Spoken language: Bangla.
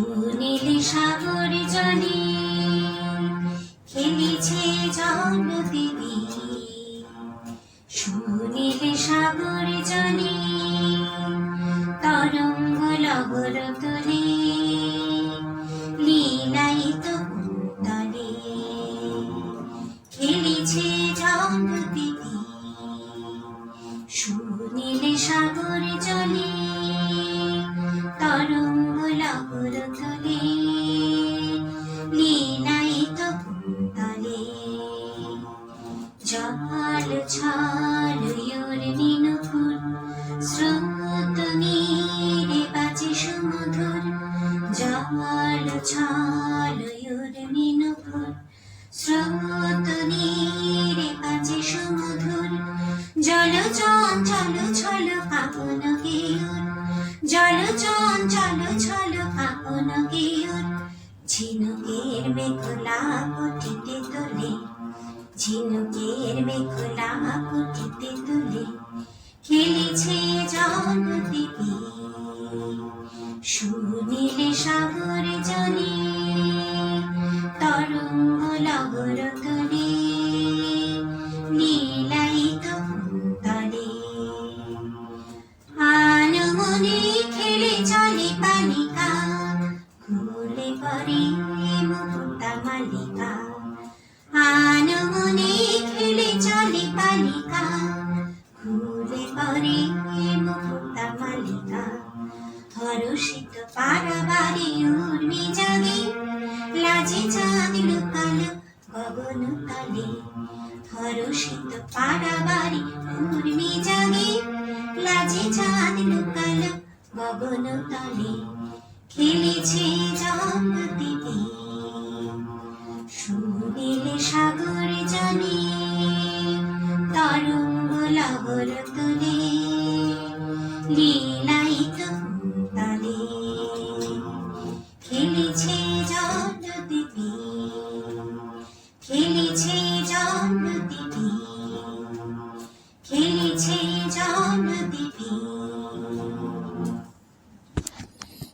সুনীল সাগর জলে খেলেছে জলদেবী। সুনীল সাগর জলে তরঙ্গ লহর তোলে লীলায়িত ভূতলে খেলেছে জলদেবী। সুনীল সাগর জলে তরঙ্গ লহর তোলে লীলায়িত ভূতলে। জল ছল নীল ফুল স্রোত নীরে বাজে সুমধুর। জল ছল নীল ফুল স্রোত নীরে বাজে সুমধুর। জল চঞ্চল ছল ফাগুন গেয়ুর। জল চঞ্চল ছল ফাগুন গেয়ুর। ঝিনুকের মেঘলা কুঠিতে তোলে ঝিনুকের মেঘলা কুঠিতে তোলে খেলেছে জলদেবী। সুনীল সাগর জলে তরঙ্গ লহর তোলে লীলায়িত ভূতলে। আনমনে খেলে চলে বালিকা খুলে পরে মুক্তা মালিকা। আনমনে খেলে চলে বালিকা খুলে পরে মুক্তা মালিকা। হরষিত পারাবারে উর্মি জাগে লাজে চাঁদ লুকালো গগন তলে। হরষিত পারাবারে উর্মি জাগে লাজে চাঁদ লুকালো গগন তলে খেলেছে জলদেবী। সুনীল সাগর জলে তরঙ্গ লহর তোলে